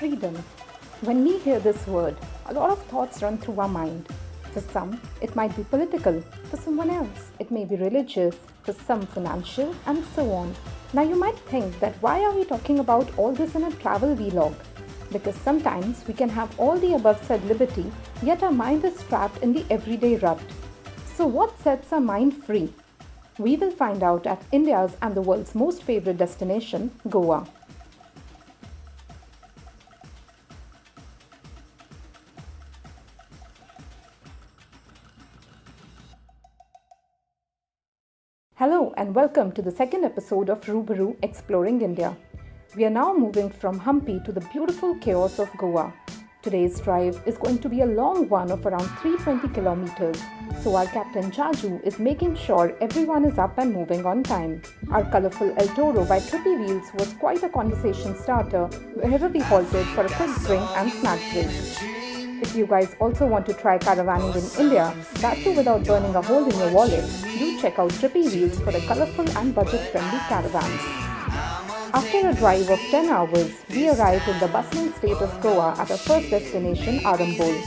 freedom. When we hear this word, a lot of thoughts run through our mind. For some, it might be political. For someone else, it may be religious. For some, financial, and so on. Now you might think that why are we talking about all this in a travel vlog? Because sometimes we can have all the above said liberty, yet our mind is trapped in the everyday rut. So what sets our mind free? We will find out at India's and the world's most favorite destination, Goa. Hello and welcome to the second episode of Rubaru Exploring India. We are now moving from Hampi to the beautiful chaos of Goa. Today's drive is going to be a long one of around 320 kilometers, so our captain Jaju is making sure everyone is up and moving on time. Our colourful El Toro by Trippy Wheels was quite a conversation starter wherever we halted for a quick drink and snack break. If you guys also want to try caravanning in India, that too without burning a hole in your wallet, do check out Trippy Wheels for the colourful and budget-friendly caravans. After a drive of 10 hours, we arrived in the bustling state of Goa at our first destination, Arambol.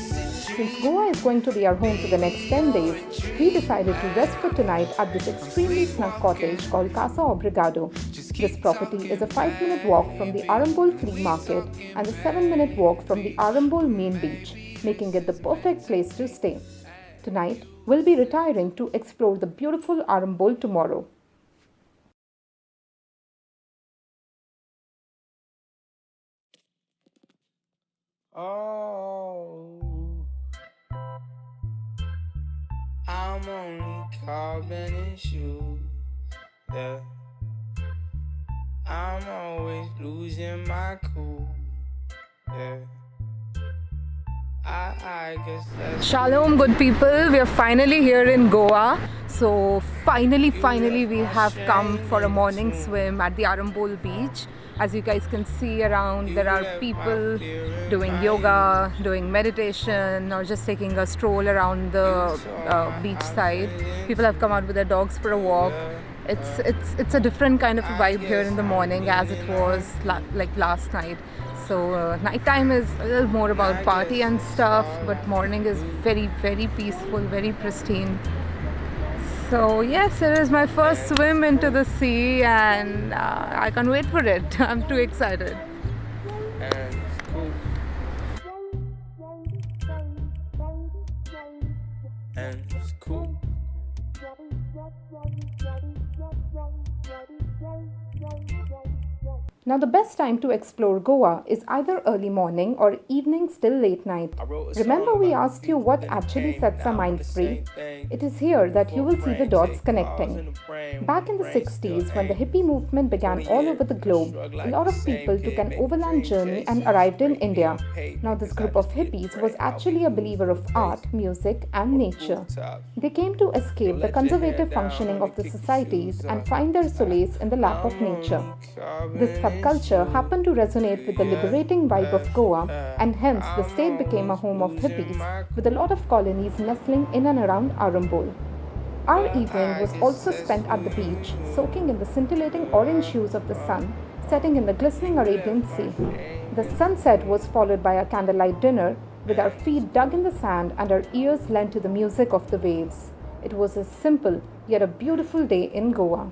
Since Goa is going to be our home for the next 10 days, we decided to rest for tonight at this extremely snug cottage called Casa Obrigado. This property is a 5-minute walk from the Arambol flea market and a 7-minute walk from the Arambol main beach, making it the perfect place to stay. Tonight, we'll be retiring to explore the beautiful Arambol tomorrow. Oh, I'm only carbon and shoes. Yeah, I'm always losing my cool. Yeah. I guess that's Shalom, good people. We are finally here in Goa. So finally we have come for a morning swim at the Arambol beach. As you guys can see around, there are people doing yoga, doing meditation, or just taking a stroll around the beach side. People have come out with their dogs for a walk. It's a different kind of a vibe here in the morning as it was like last night. So nighttime is a little more about party and stuff, but morning is very, very peaceful, very pristine. So yes, it is my first swim into the sea and I can't wait for it. I'm too excited. and it's cool. And it's cool. Now the best time to explore Goa is either early morning or evening till late night. Remember we asked you what actually sets our mind free? It is here that you will see the dots connecting. Back in the 60s, when the hippie movement began all over the globe, a lot of people took an overland journey and arrived in India. Now this group of hippies was actually a believer of art, music and nature. They came to escape the conservative functioning of the societies and find their solace in the lap of nature. This subculture happened to resonate with the liberating vibe of Goa, and hence the state became a home of hippies, with a lot of colonies nestling in and around Arambol. Our evening was also spent at the beach, soaking in the scintillating orange hues of the sun, setting in the glistening Arabian Sea. The sunset was followed by a candlelight dinner, with our feet dug in the sand and our ears lent to the music of the waves. It was a simple yet a beautiful day in Goa.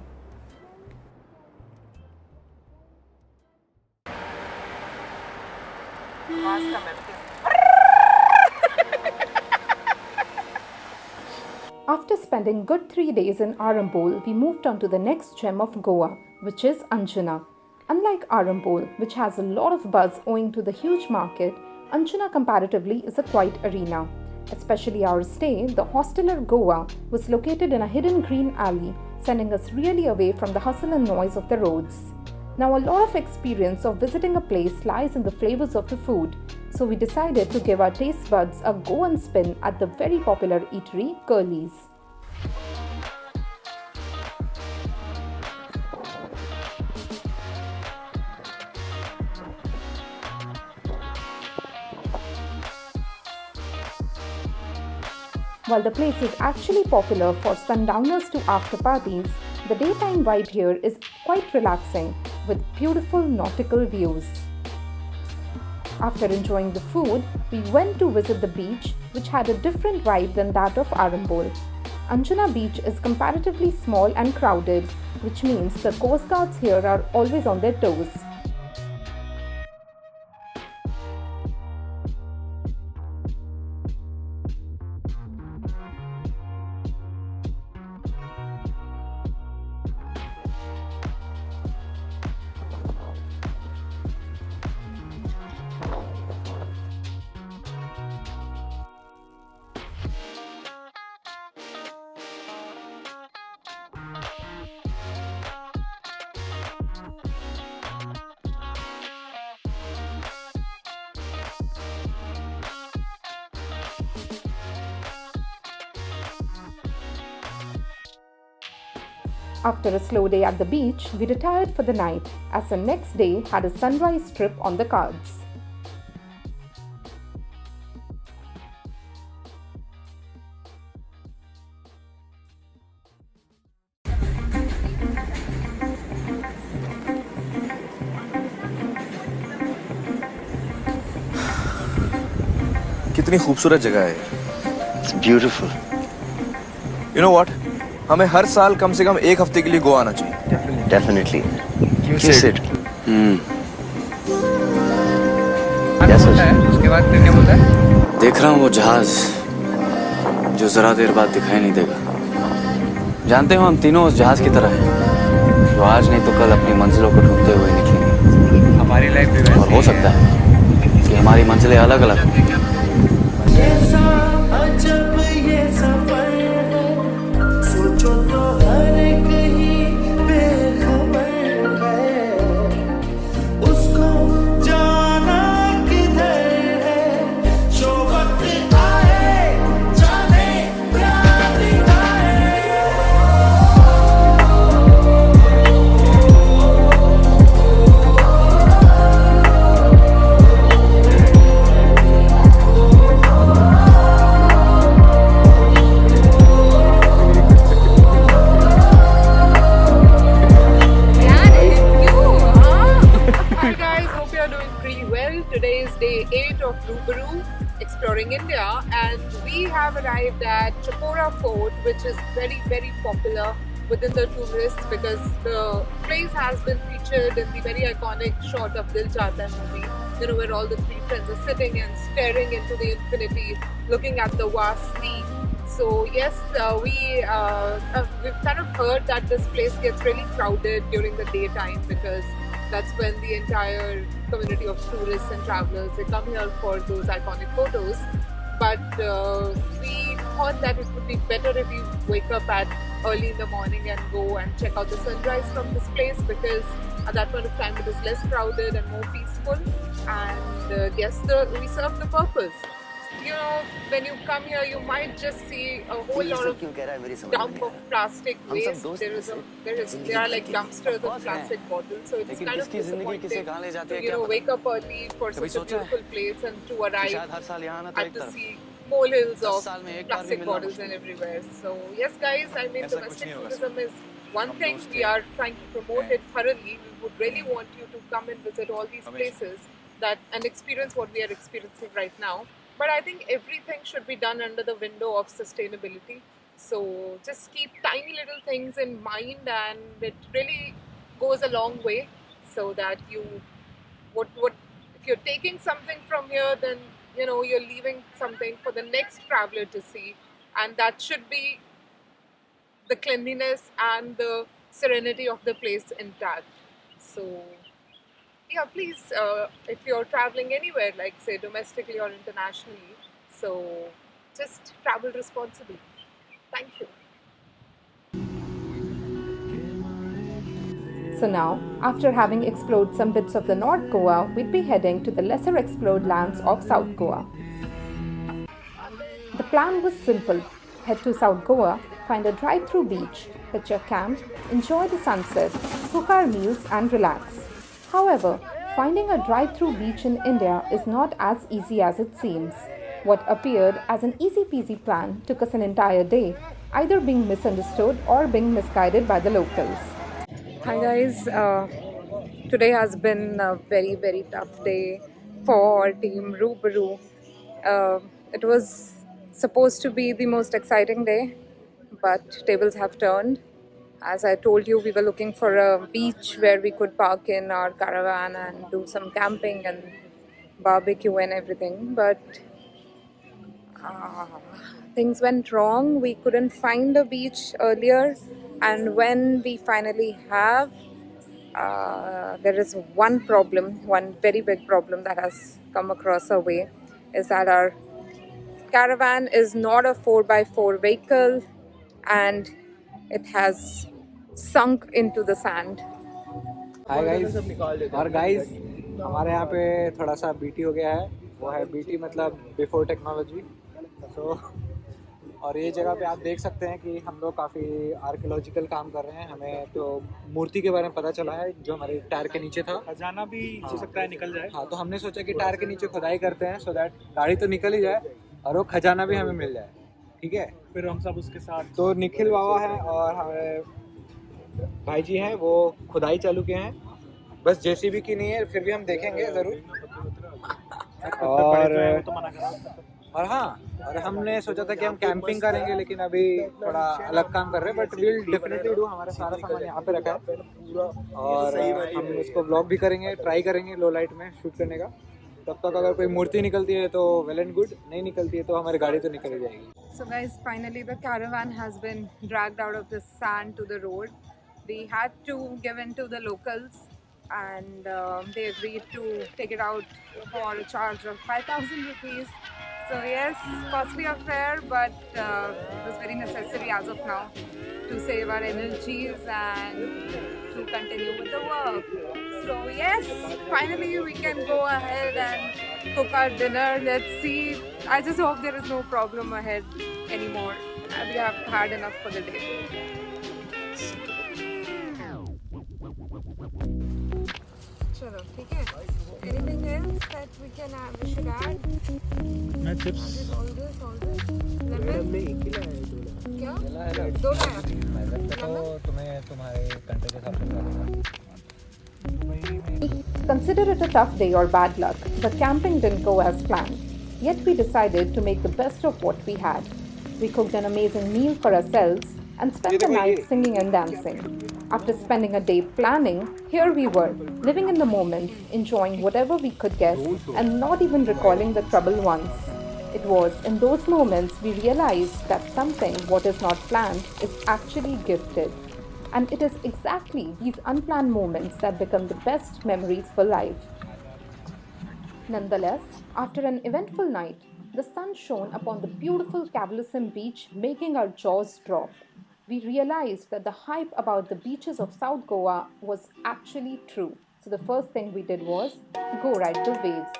After spending good 3 days in Arambol, we moved on to the next gem of Goa, which is Anjuna. Unlike Arambol, which has a lot of buzz owing to the huge market, Anjuna comparatively is a quiet arena. Especially our stay, the Hosteler Goa was located in a hidden green alley, sending us really away from the hustle and noise of the roads. Now, a lot of experience of visiting a place lies in the flavors of the food, so we decided to give our taste buds a go and spin at the very popular eatery Curly's. While the place is actually popular for sundowners to after parties, the daytime vibe here is quite relaxing with beautiful nautical views. After enjoying the food, we went to visit the beach, which had a different vibe than that of Arambol. Anjuna Beach is comparatively small and crowded, which means the coast guards here are always on their toes. After a slow day at the beach, we retired for the night as the next day had a sunrise trip on the cards. कितनी खूबसूरत जगह है। It's beautiful. You know what? हमें हर साल कम से कम एक हफ्ते के लिए गोवा आना चाहिए। Definitely. You said. क्या सोचा है? उसके बाद फिर क्या बोलता है? देख रहा हूँ वो जहाज जो जरा देर बाद दिखाई नहीं देगा। जानते हो हम तीनों उस जहाज की तरह हैं जो आज नहीं तो कल अपनी मंजिलों को ढूंढते हुए निकलेंगे। हमारी लाइफ भी वैसी और हो सकता है कि हमारी मंजिलें अलग अलग हों। Today is day 8 of Rubaru Exploring India, and we have arrived at Chapora Fort, which is very popular within the tourists because the place has been featured in the very iconic shot of Dil Chahta Hai movie, you know, where all the three friends are sitting and staring into the infinity, looking at the vast sea. So yes, we've kind of heard that this place gets really crowded during the daytime because that's when the entire community of tourists and travelers, they come here for those iconic photos. But we thought that it would be better if we wake up at early in the morning and go and check out the sunrise from this place, because at that point of time it is less crowded and more peaceful, and yes, we serve the purpose. You know, when you come here, you might just see a whole lot of dump of plastic waste. There are like dumpsters of plastic bottles, so it's kind of disappointing to, you know, wake up early for such a beautiful place and to arrive at to see molehills of plastic bottles and everywhere. So yes, guys, I mean, domestic tourism is one thing. We are trying to promote it thoroughly. We would really want you to come and visit all these places and experience what we are experiencing right now. But I think everything should be done under the window of sustainability. So just keep tiny little things in mind, and it really goes a long way. So that if you're taking something from here, then you know you're leaving something for the next traveler to see, and that should be the cleanliness and the serenity of the place intact. So yeah, please, if you're traveling anywhere, like say domestically or internationally, so just travel responsibly. Thank you. So now, after having explored some bits of the North Goa, we'd be heading to the lesser explored lands of South Goa. The plan was simple: head to South Goa, find a drive-through beach, pitch your camp, enjoy the sunset, cook our meals and relax. However, finding a drive-through beach in India is not as easy as it seems. What appeared as an easy-peasy plan took us an entire day, either being misunderstood or being misguided by the locals. Hi guys, today has been a very tough day for Team Rubaru. It was supposed to be the most exciting day, but tables have turned. As I told you, we were looking for a beach where we could park in our caravan and do some camping and barbecue and everything, but things went wrong. We couldn't find a beach earlier, and when we finally have, there is one problem, one very big problem that has come across our way, is that our caravan is not a 4x4 vehicle and it has sunk into the sand. Hi guys और guys हमारे यहाँ पे थोड़ा सा BT हो गया है. वो है बीटी मतलब बिफोर टेक्नोलॉजी. सो और ये जगह पे आप देख सकते हैं कि हम लोग काफ़ी आर्कियोलॉजिकल काम कर रहे हैं. हमें तो मूर्ति के बारे में पता चला है जो हमारे टायर के नीचे था. खजाना भी हो सकता है निकल जाए. हाँ, तो हमने सोचा कि टायर के नीचे खुदाई करते हैं सो दैट गाड़ी तो निकल ही जाए और वो खजाना भी हमें मिल जाए. ठीक है, फिर हम सब उसके साथ. तो निखिल बाबा है और हमारे भाई जी हैं, वो खुदाई चालू किए हैं. बस जेसीबी की नहीं है, फिर भी हम देखेंगे ज़रूर. और हाँ, और हमने सोचा था कि हम कैंपिंग करेंगे, लेकिन अभी थोड़ा अलग काम कर रहे हैं. But will definitely do. हमारा सारा सामान यहाँ पे रखा है और हम इसको ब्लॉग भी करेंगे, ट्राई करेंगे लो लाइट में शूट करने का. तब तक अगर कोई मूर्ति निकलती है तो वेल एंड गुड, नहीं निकलती है तो हमारी गाड़ी तो निकल जाएगी. So guys, finally the caravan has been dragged out of the sand to the road. We had to give in to the locals and they agreed to take it out for a charge of 5,000 rupees. So yes, costly affair, but it was very necessary as of now to save our energies and to continue with the work. So yes, finally we can go ahead and cook our dinner. Let's see. I just hope there is no problem ahead anymore. We have had enough for the day. Chalo, ठीक है. Anything else that we can add? We should add. मैं chips. All this. Lemon. क्या? दो लाया. तो तुम्हें तुम्हारे country के साथ में. Consider it a tough day or bad luck. The camping didn't go as planned. Yet we decided to make the best of what we had. We cooked an amazing meal for ourselves and spent the night singing and dancing. After spending a day planning, here we were, living in the moment, enjoying whatever we could get and not even recalling the trouble once. It was in those moments we realized that something what is not planned is actually gifted. And it is exactly these unplanned moments that become the best memories for life. Nonetheless, after an eventful night, the sun shone upon the beautiful Cavalism beach, making our jaws drop. We realized that the hype about the beaches of South Goa was actually true. So the first thing we did was go ride the waves.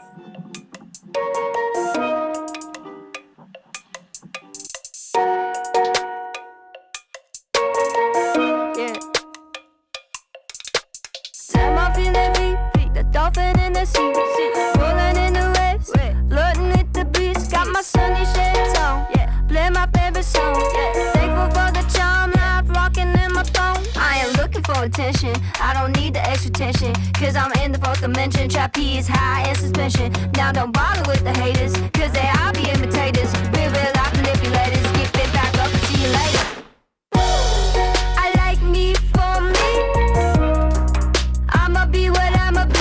Dolphin in the sea, rolling in the waves, floating with the breeze. Got my sunny shades on, play my favorite song. Thankful for the charm, life rocking in my phone. I am looking for attention, I don't need the extra tension, cause I'm in the fourth dimension. Trapeze high in suspension. Now don't bother with the haters, cause they all be imitators. We real life manipulators, get it back up and see you later. I like me for me, I'ma be what I'ma be.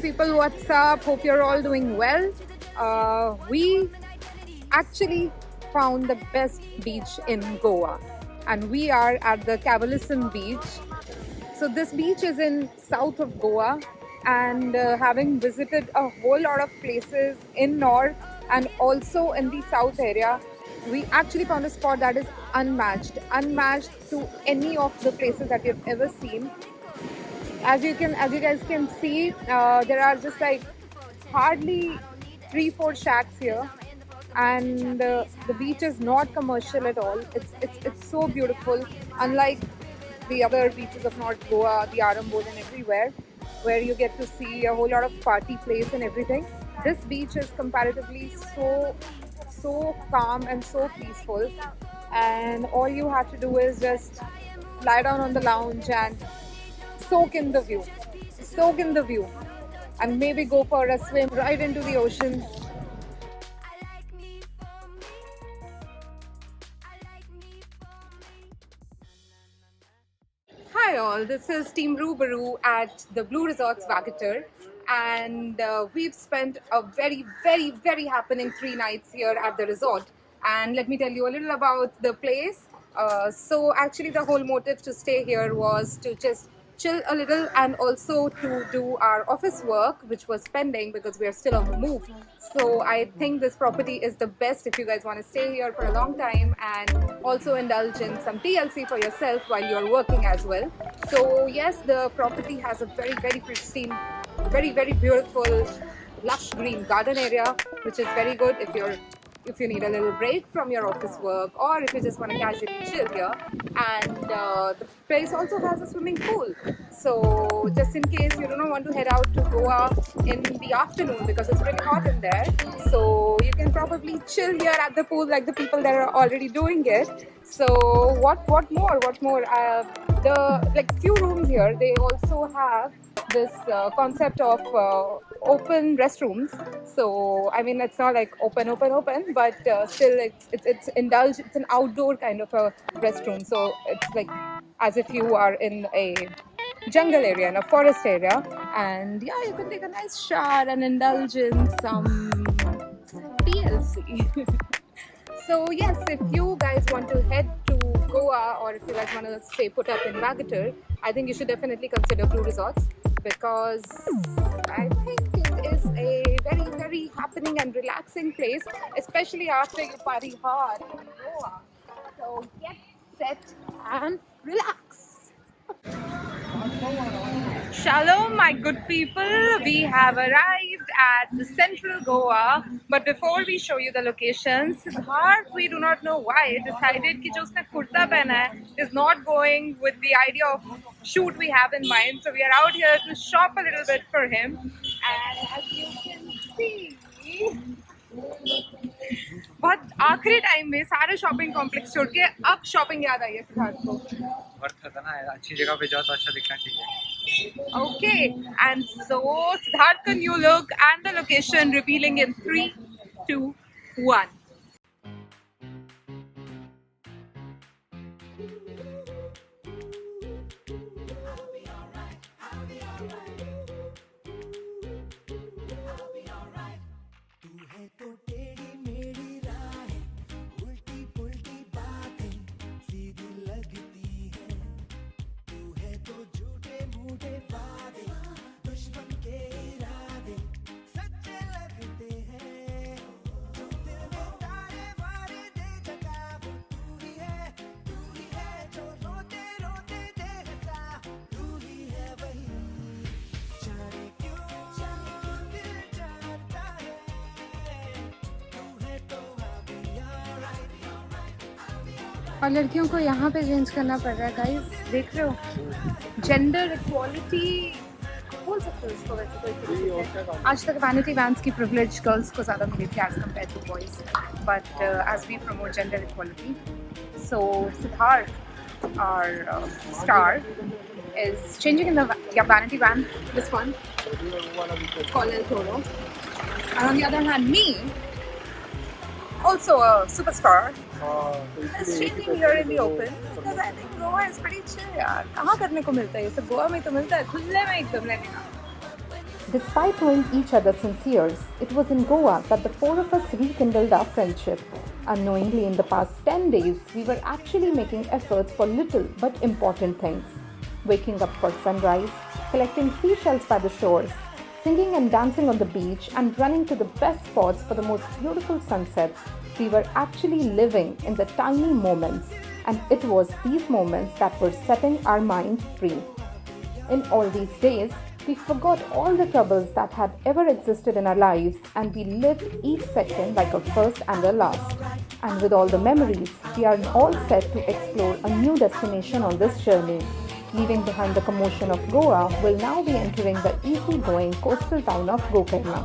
People, what's up? Hope you're all doing well. We actually found the best beach in Goa and we are at the Cavalism beach. So this beach is in south of Goa, and having visited a whole lot of places in north and also in the south area, we actually found a spot that is unmatched to any of the places that we've ever seen. As you guys can see, there are just like hardly 3-4 shacks here, and the beach is not commercial at all. It's so beautiful, unlike the other beaches of North Goa, the Arambol and everywhere, where you get to see a whole lot of party place and everything. This beach is comparatively so calm and so peaceful. and all you have to do is just lie down on the lounge and soak in the view. Soak in the view. And maybe go for a swim right into the ocean. Hi all, this is Team Rubaru at the Blue Resorts Vagator, and we've spent a very happening 3 nights here at the resort. And let me tell you a little about the place. So actually the whole motive to stay here was to just chill a little and also to do our office work, which was pending because we are still on the move. So I think this property is the best if you guys want to stay here for a long time and also indulge in some TLC for yourself while you're working as well. So yes, the property has a very pristine, very beautiful lush green garden area, which is very good if you need a little break from your office work or if you just want to casually chill here. And the place also has a swimming pool, so just in case you do not want to head out to Goa in the afternoon because it's really hot in there, so you can probably chill here at the pool like the people that are already doing it. So what more? The few rooms here, they also have this concept of open restrooms. So I mean, it's not like open, but still it's indulged. It's an outdoor kind of a restroom. So it's like as if you are in a jungle area, in a forest area, and yeah, you can take a nice shower and indulge in some TLC. So yes, if you guys want to head to Goa or if you guys want to stay put up in Vagator, I think you should definitely consider Blue Resorts, because I think it is a very happening and relaxing place, especially after you party hard in Goa. So get set and relax. Shalom, my good people. We have arrived at the central Goa, but before we show you the locations, Siddharth, we do not know why, decided कि जो उसने कुर्ता पहना है is not going with the idea of shoot we have in mind. So we are out here to shop a little bit for him, and as you can see, बहुत आखिरी time में सारे shopping complex छोड़ के अब shopping याद आई है सिद्धार्थ को। वर्थ था ना, अच्छी जगह पे जाओ तो अच्छा दिखना चाहिए। Okay, and so Siddharth, the new look and the location revealing in 3, 2, 1. और लड़कियों को यहाँ पे चेंज करना पड़ रहा है गाइस, देख रहे हो, जेंडर इक्वालिटी बोल सकते हो इसको वैसे कोई तरीके से। आज तक वैनिटी वैन्स की प्रिविलेज गर्ल्स को ज़्यादा मिली थी as compare to boys, but as we promote gender equality, so Siddharth our star is changing in the vanity van, this one, it's called El Toro, and on the other hand me, also a superstar, is changing here in the open because I think Goa is pretty chill यार, कहाँ करने को मिलता है ये सब, गोवा में तो मिलता है खुले में एकदम लेने का। Despite knowing each other since years, it was in Goa that the four of us rekindled our friendship. Unknowingly, in the past 10 days, we were actually making efforts for little but important things. Waking up for sunrise, collecting seashells by the shores, singing and dancing on the beach, and running to the best spots for the most beautiful sunsets. We were actually living in the tiny moments, and it was these moments that were setting our mind free. In all these days, we forgot all the troubles that had ever existed in our lives, and we lived each second like a first and a last. And with all the memories, we are all set to explore a new destination on this journey. Leaving behind the commotion of Goa, we'll now be entering the easy-going coastal town of Gokarna.